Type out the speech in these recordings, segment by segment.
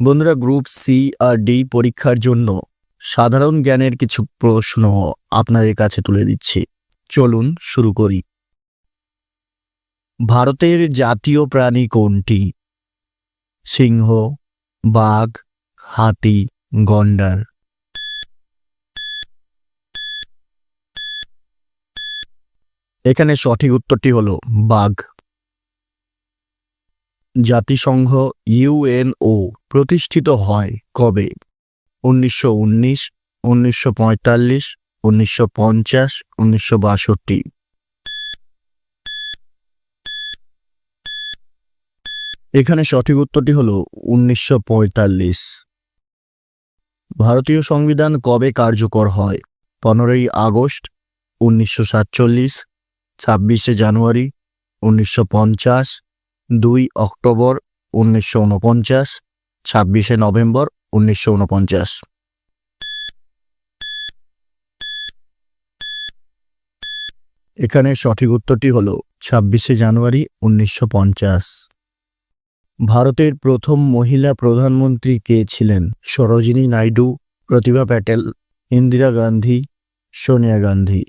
বন্ধুরা, group C আর D পরীক্ষার জন্য সাধারণ জ্ঞানের কিছু প্রশ্ন আপনাদের কাছে তুলে দিচ্ছি। চলুন শুরু করি। ভারতের জাতীয় প্রাণী কোনটি? সিংহ, বাঘ, হাতি, গন্ডার। এখানে সঠিক উত্তরটি হলো বাঘ। জাতিসংঘ ইউএনও প্রতিষ্ঠিত হয় কবে? 1919, 1945, 1950, 1962। এখানে সঠিক উত্তরটি হল 1945। ভারতীয় সংবিধান কবে কার্যকর হয়? 15ই আগস্ট 1947, 26শে জানুয়ারি 1950, 2 অক্টোবর 1949, 26শে নভেম্বর 1949। এখানে সঠিক উত্তরটি হল 26শে জানুয়ারি 1950। ভারতের প্রথম মহিলা প্রধানমন্ত্রী কে ছিলেন? সরোজিনী নাইডু, প্রতিভা প্যাটেল, ইন্দিরা গান্ধী, সোনিয়া গান্ধী।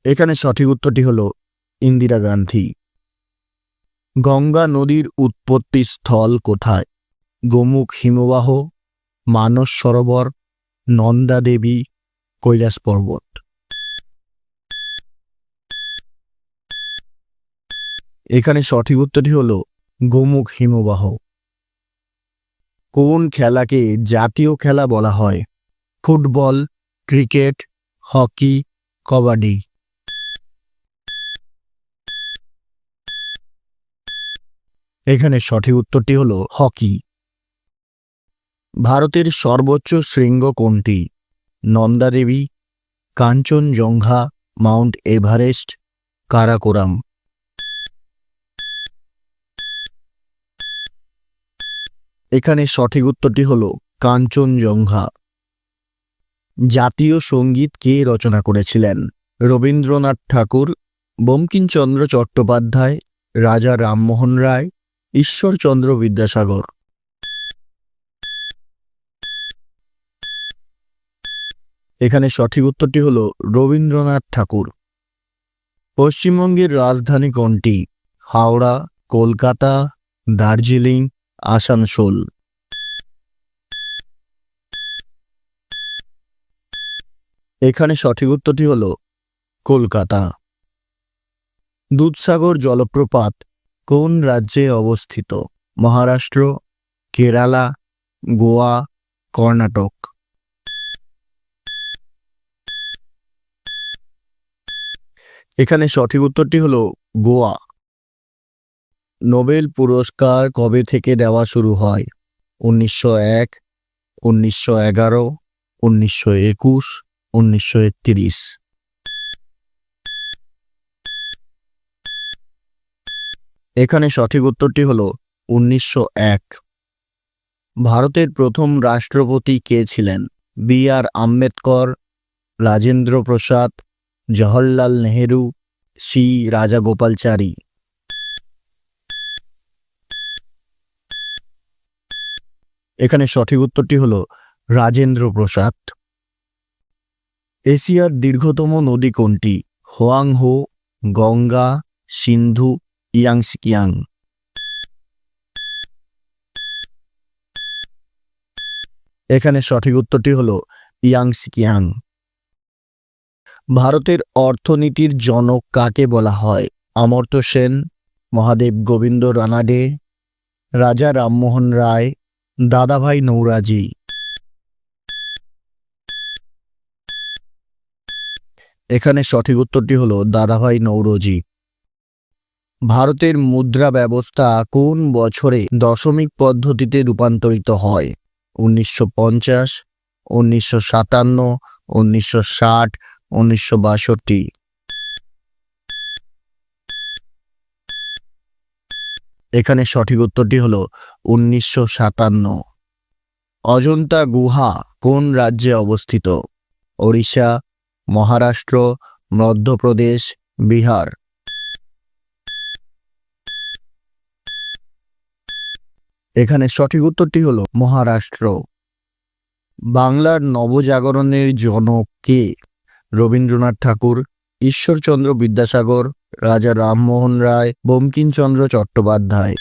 এখানে সঠিক উত্তরটি হল ইন্দিরা গান্ধী। গঙ্গা নদীর উৎপত্তি স্থল কোথায়? গোমুখ হিমবাহ, মানস সরোবর, নন্দা দেবী, কৈলাস পর্বত। এখানে সঠিক উত্তরটি হল গোমুখ হিমবাহ। কোন খেলাকে জাতীয় খেলা বলা হয়? Football, cricket, hockey, kabaddi. এখানে সঠিক উত্তরটি হল হকি। ভারতের সর্বোচ্চ শৃঙ্গ কোনটি? Nanda Devi, Kanchenjunga, Mount Everest, Karakoram. এখানে সঠিক উত্তরটি হল কাঞ্চনজঙ্ঘা। জাতীয় সঙ্গীত কে রচনা করেছিলেন? রবীন্দ্রনাথ ঠাকুর, বঙ্কিমচন্দ্র চট্টোপাধ্যায়, রাজা রামমোহন রায়, ঈশ্বরচন্দ্র বিদ্যাসাগর। এখানে সঠিক উত্তরটি হল রবীন্দ্রনাথ ঠাকুর। পশ্চিমবঙ্গের রাজধানী কোনটি? হাওড়া, কলকাতা, দার্জিলিং, আসানসোল। এখানে সঠিক উত্তরটি হল কলকাতা। দুধসাগর জলপ্রপাত কোন রাজ্যে অবস্থিত? মহারাষ্ট্র, কেরালা, গোয়া, কর্ণাটক। এখানে সঠিক উত্তরটি হল গোয়া। নোবেল পুরস্কার কবে থেকে দেওয়া শুরু হয়? 1901, 1911, 1921, 1931। এখানে সঠিক উত্তরটি হল 1901। ভারতের প্রথম রাষ্ট্রপতি কে ছিলেন? বি.আর. আম্বেদকর, রাজেন্দ্র প্রসাদ, জওহরলাল নেহেরু, সি রাজাগোপালচারী। এখানে সঠিক উত্তরটি হল রাজেন্দ্র প্রসাদ। এশিয়ার দীর্ঘতম নদী কোনটি? হোয়াংহো, গঙ্গা, সিন্ধু, ইয়াংসিকিয়াং। এখানে সঠিক উত্তরটি হল ইয়াংসিকিয়াং। ভারতের অর্থনীতির জনক কাকে বলা হয়? অমর্ত্য সেন, মহাদেব গোবিন্দ রানাডে, রাজা রামমোহন রায়, দাদাভাই নৌরোজি। এখানে সঠিক উত্তরটি হল দাদাভাই নৌরোজি। ভারতের মুদ্রা ব্যবস্থা কোন বছরে দশমিক পদ্ধতিতে রূপান্তরিত হয়? 1950, 1957, 1960, 1962। এখানে সঠিক উত্তরটি হল 1957। অজন্তা গুহা কোন রাজ্যে অবস্থিত? ওড়িশা, মহারাষ্ট্র, মধ্যপ্রদেশ, বিহার। এখানে সঠিক উত্তরটি হলো মহারাষ্ট্র। বাংলার নবজাগরণের জনক কে? রবীন্দ্রনাথ ঠাকুর, ঈশ্বরচন্দ্র বিদ্যাসাগর, রাজা রামমোহন রায়, বঙ্কিমচন্দ্র চট্টোপাধ্যায়।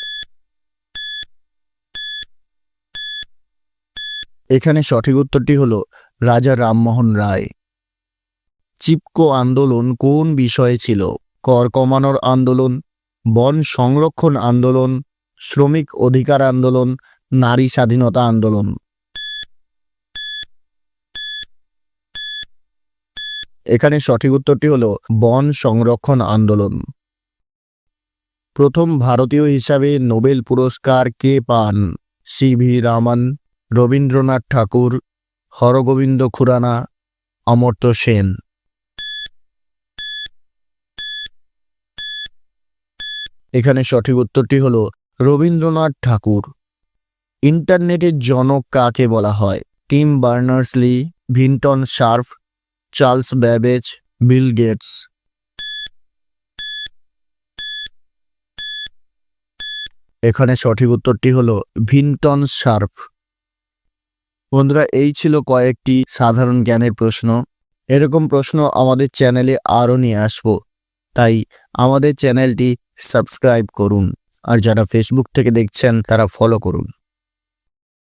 এখানে সঠিক উত্তরটি হলো রাজা রামমোহন রায়। চিপকো আন্দোলন কোন বিষয়ে ছিল? কর কমানোর আন্দোলন, বন সংরক্ষণ আন্দোলন, শ্রমিক অধিকার আন্দোলন, নারী স্বাধীনতা আন্দোলন। এখানে সঠিক উত্তরটি হলো বন সংরক্ষণ আন্দোলন। প্রথম ভারতীয় হিসাবে নোবেল পুরস্কার কে পান? সি.ভি. রামন, রবীন্দ্রনাথ ঠাকুর, হরগোবিন্দ খুরানা, অমর্ত্য সেন। এখানে সঠিক উত্তরটি হলো রবীন্দ্রনাথ ঠাকুর। ইন্টারনেটের জনক কাকে বলা হয়? Tim Berners Lee, Vinton Sharp, Charles Babbage, Bill Gates. এখানে সঠিক উত্তরটি হলো ভিন্টন শার্প। বন্ধুরা, এই ছিল কয়েকটি সাধারণ জ্ঞানের প্রশ্ন। এরকম প্রশ্ন আমাদের চ্যানেলে আরও নিয়ে আসবো, তাই আমাদের চ্যানেলটি সাবস্ক্রাইব করুন। আর যারা ফেসবুক থেকে দেখছেন তারা ফলো করুন।